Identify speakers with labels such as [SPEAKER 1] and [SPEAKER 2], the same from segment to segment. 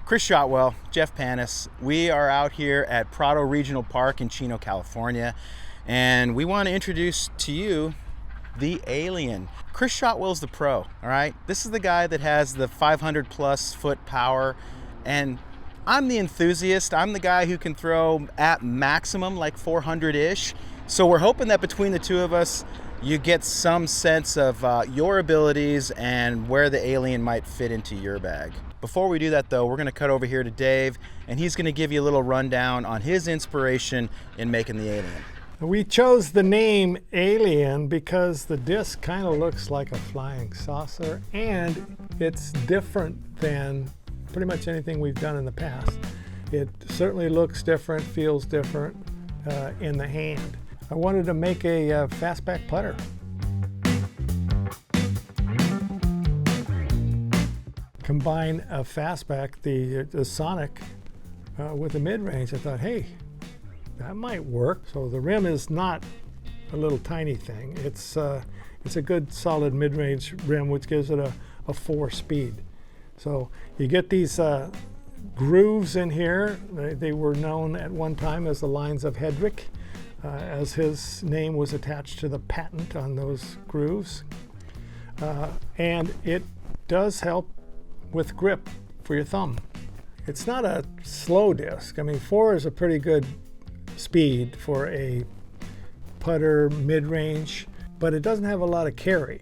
[SPEAKER 1] Chris Shotwell, Jeff Panis. We are out here at Prado Regional Park in Chino, California, and we want to introduce to you the alien. Chris Shotwell's the pro, all right? This is the guy that has the 500 plus foot power, and I'm the enthusiast. I'm the guy who can throw at maximum like 400-ish. So we're hoping that between the two of us, you get some sense of your abilities and where the alien might fit into your bag. Before we do that though, we're gonna cut over here to Dave, and he's gonna give you a little rundown on his inspiration in making the alien.
[SPEAKER 2] We chose the name Alien because the disc kind of looks like a flying saucer, and it's different than pretty much anything we've done in the past. It certainly looks different, feels different in the hand. I wanted to make a fastback putter. Combine a fastback, the Sonic, with the mid-range. I thought, hey, that might work. So the rim is not a little tiny thing. It's a good solid mid-range rim, which gives it a 4 speed. So you get these grooves in here. They were known at one time as the lines of Hedrick, as his name was attached to the patent on those grooves. And it does help with grip for your thumb. It's not a slow disc. I mean, 4 is a pretty good speed for a putter mid-range, but it doesn't have a lot of carry,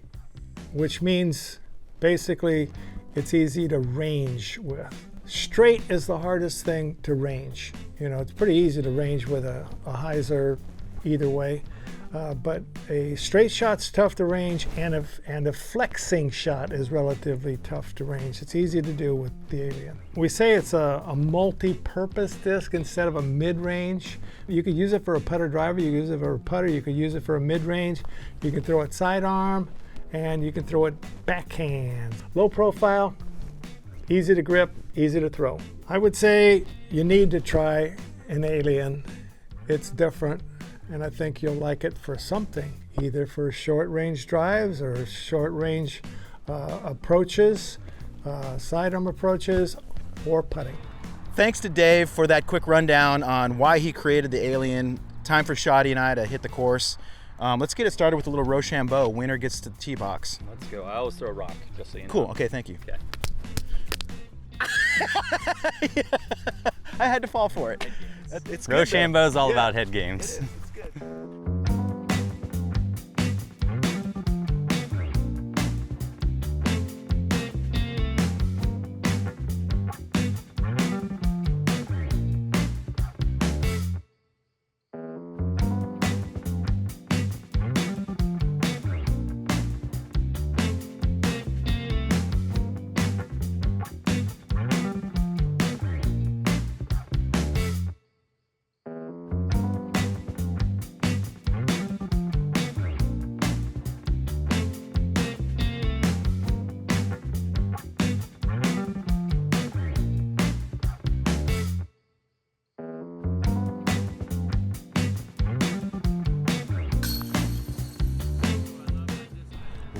[SPEAKER 2] which means basically it's easy to range with. Straight is the hardest thing to range. You know, it's pretty easy to range with a hyzer either way, but a straight shot's tough to range, and a flexing shot is relatively tough to range. It's easy to do with the Alien. We say it's a multi-purpose disc instead of a mid-range. You could use it for a putter driver, you could use it for a putter, you could use it for a mid-range, you can throw it sidearm, and you can throw it backhand. Low profile, easy to grip, easy to throw. I would say you need to try an Alien. It's different, and I think you'll like it for something, either for short range drives or short range approaches, sidearm approaches, or putting.
[SPEAKER 1] Thanks to Dave for that quick rundown on why he created the Alien. Time for Shotty and I to hit the course. Let's get it started with a little Rochambeau. Winner gets to the tee box.
[SPEAKER 3] Let's go. I always throw a rock, just so you know.
[SPEAKER 1] Cool, okay, thank you.
[SPEAKER 3] Okay.
[SPEAKER 1] I had to fall for it. It's good,
[SPEAKER 3] Rochambeau's all
[SPEAKER 1] yeah.
[SPEAKER 3] about head games.
[SPEAKER 1] It's good.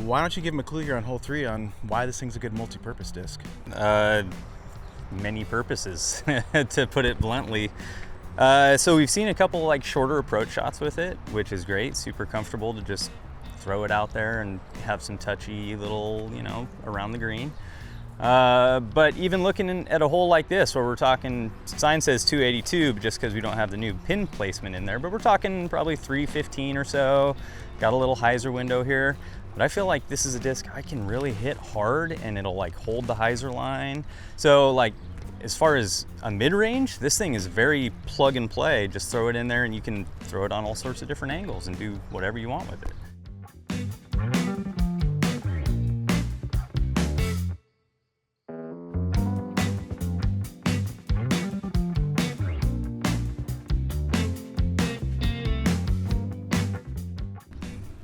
[SPEAKER 1] Why don't you give him a clue here on hole 3 on why this thing's a good multi-purpose disc?
[SPEAKER 3] Many purposes, to put it bluntly. So we've seen a couple like shorter approach shots with it, which is great. Super comfortable to just throw it out there and have some touchy little, around the green. But even looking at a hole like this, where we're talking, sign says 282, just because we don't have the new pin placement in there, but we're talking probably 315 or so. Got a little hyzer window here. But I feel like this is a disc I can really hit hard, and it'll like hold the hyzer line. So like, as far as a mid-range, this thing is very plug and play. Just throw it in there and you can throw it on all sorts of different angles and do whatever you want with it.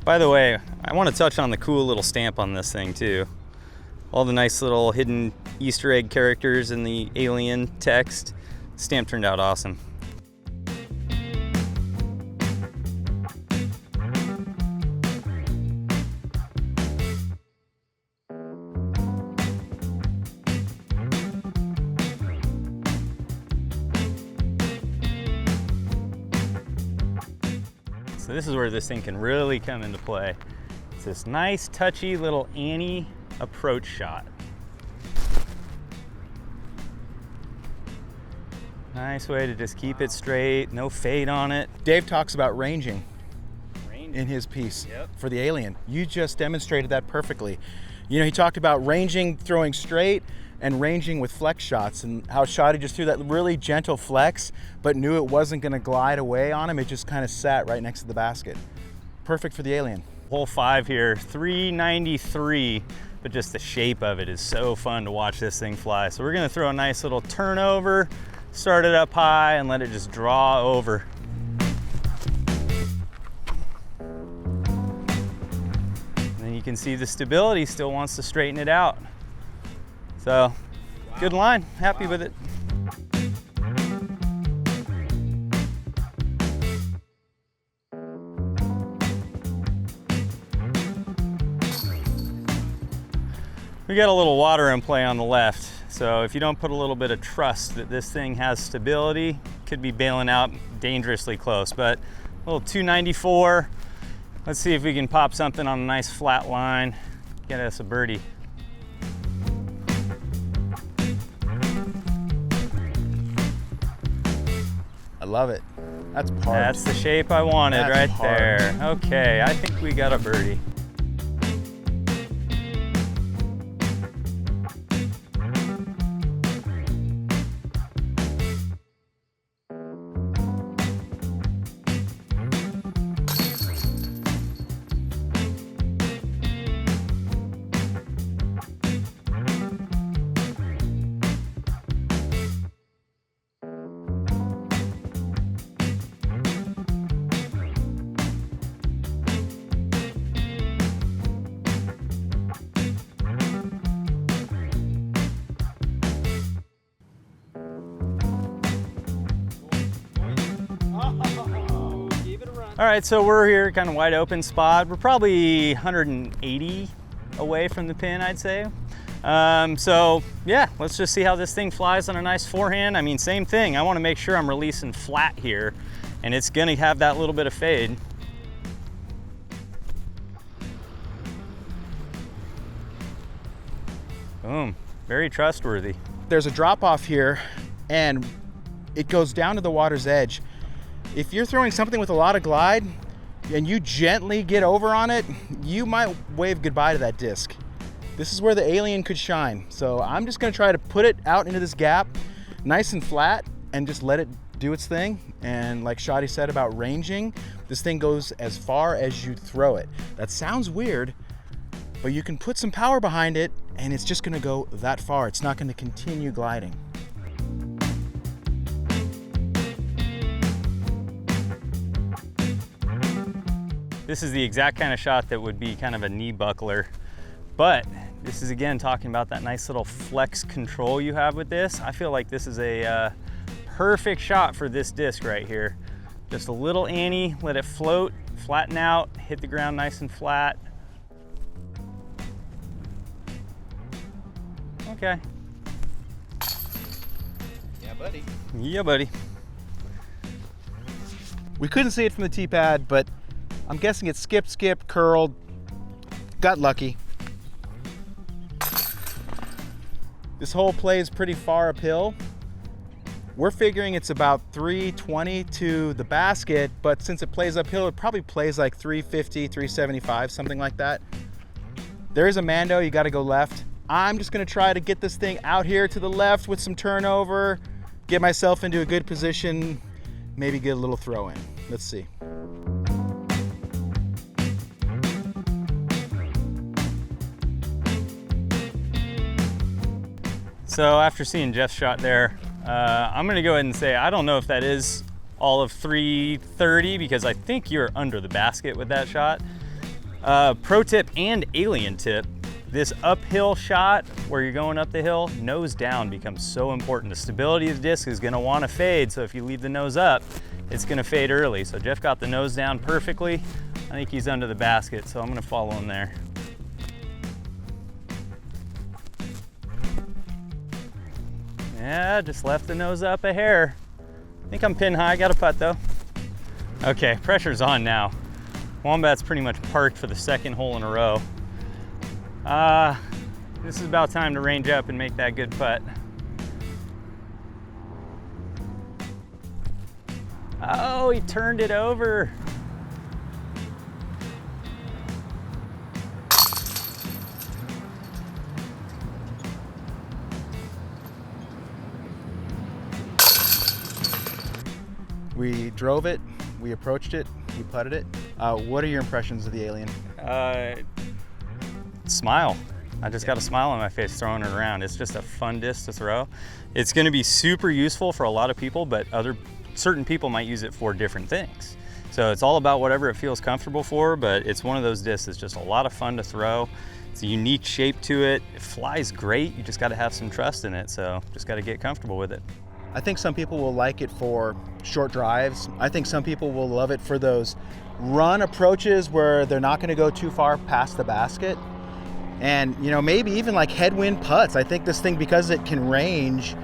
[SPEAKER 3] By the way, I want to touch on the cool little stamp on this thing too. All the nice little hidden Easter egg characters in the Alien text. Stamp turned out awesome. So this is where this thing can really come into play. It's this nice, touchy little Annie approach shot. Nice way to just keep it straight, no fade on it.
[SPEAKER 1] Dave talks about ranging in his piece for the Alien. You just demonstrated that perfectly. You know, he talked about ranging, throwing straight, and ranging with flex shots, and how Shotty just threw that really gentle flex, but knew it wasn't gonna glide away on him. It just kind of sat right next to the basket. Perfect for the Alien.
[SPEAKER 3] Hole 5 here, 393, but just the shape of it is so fun to watch this thing fly. So we're gonna throw a nice little turnover, start it up high, and let it just draw over. You can see the stability still wants to straighten it out. So, good line, happy with it. We got a little water in play on the left. So if you don't put a little bit of trust that this thing has stability, could be bailing out dangerously close, but a little 294. Let's see if we can pop something on a nice flat line, get us a birdie.
[SPEAKER 1] I love it. That's par.
[SPEAKER 3] That's the shape I wanted.
[SPEAKER 1] That's
[SPEAKER 3] right
[SPEAKER 1] par.
[SPEAKER 3] there. Okay, I think we got a birdie. All right, so we're here kind of wide open spot. We're probably 180 away from the pin, I'd say. So yeah, let's just see how this thing flies on a nice forehand. I mean, same thing. I want to make sure I'm releasing flat here, and it's gonna have that little bit of fade. Boom, very trustworthy.
[SPEAKER 1] There's a drop off here, and it goes down to the water's edge. If you're throwing something with a lot of glide and you gently get over on it, you might wave goodbye to that disc. This is where the Alien could shine. So I'm just gonna try to put it out into this gap, nice and flat, and just let it do its thing. And like Shotty said about ranging, this thing goes as far as you throw it. That sounds weird, but you can put some power behind it and it's just gonna go that far. It's not gonna continue gliding.
[SPEAKER 3] This is the exact kind of shot that would be kind of a knee buckler, but this is again talking about that nice little flex control you have with this. I feel like this is a perfect shot for this disc right here. Just a little Annie, let it float, flatten out, hit the ground nice and flat. Okay.
[SPEAKER 1] Yeah, buddy.
[SPEAKER 3] Yeah, buddy.
[SPEAKER 1] We couldn't see it from the tee pad, but I'm guessing it skipped, curled, got lucky. This hole plays pretty far uphill. We're figuring it's about 320 to the basket, but since it plays uphill, it probably plays like 350, 375, something like that. There is a Mando, you gotta go left. I'm just gonna try to get this thing out here to the left with some turnover, get myself into a good position, maybe get a little throw in. Let's see.
[SPEAKER 3] So after seeing Jeff's shot there, I'm gonna go ahead and say, I don't know if that is all of 330 because I think you're under the basket with that shot. Pro tip and Alien tip, this uphill shot where you're going up the hill, nose down becomes so important. The stability of the disc is gonna wanna fade, so if you leave the nose up, it's gonna fade early. So Jeff got the nose down perfectly. I think he's under the basket, so I'm gonna follow him there. Yeah, just left the nose up a hair. I think I'm pin high, got a putt though. Okay, pressure's on now. Wombat's pretty much parked for the second hole in a row. This is about time to range up and make that good putt. Oh, he turned it over.
[SPEAKER 1] We drove it, we approached it, we putted it. What are your impressions of the Alien?
[SPEAKER 3] Smile. I just got a smile on my face throwing it around. It's just a fun disc to throw. It's going to be super useful for a lot of people, but certain people might use it for different things. So it's all about whatever it feels comfortable for, but it's one of those discs that's just a lot of fun to throw. It's a unique shape to it. It flies great. You just got to have some trust in it. So just got to get comfortable with it.
[SPEAKER 1] I think some people will like it for short drives. I think some people will love it for those run approaches where they're not going to go too far past the basket. And, you know, maybe even like headwind putts. I think this thing, because it can range,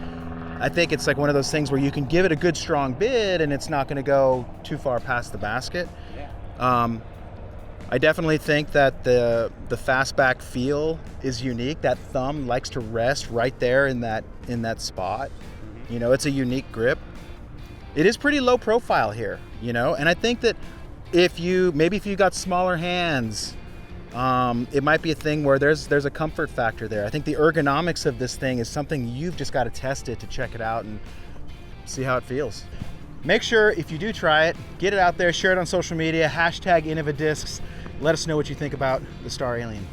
[SPEAKER 1] I think it's like one of those things where you can give it a good strong bid and it's not going to go too far past the basket. I definitely think that the Fastback feel is unique. That thumb likes to rest right there in that spot. You know, it's a unique grip. It is pretty low profile here, you know, and I think that if you got smaller hands, it might be a thing where there's a comfort factor there. I think the ergonomics of this thing is something you've just got to test it to check it out and see how it feels. Make sure if you do try it, get it out there, share it on social media, #Innova Discs. Let us know what you think about the Star Alien.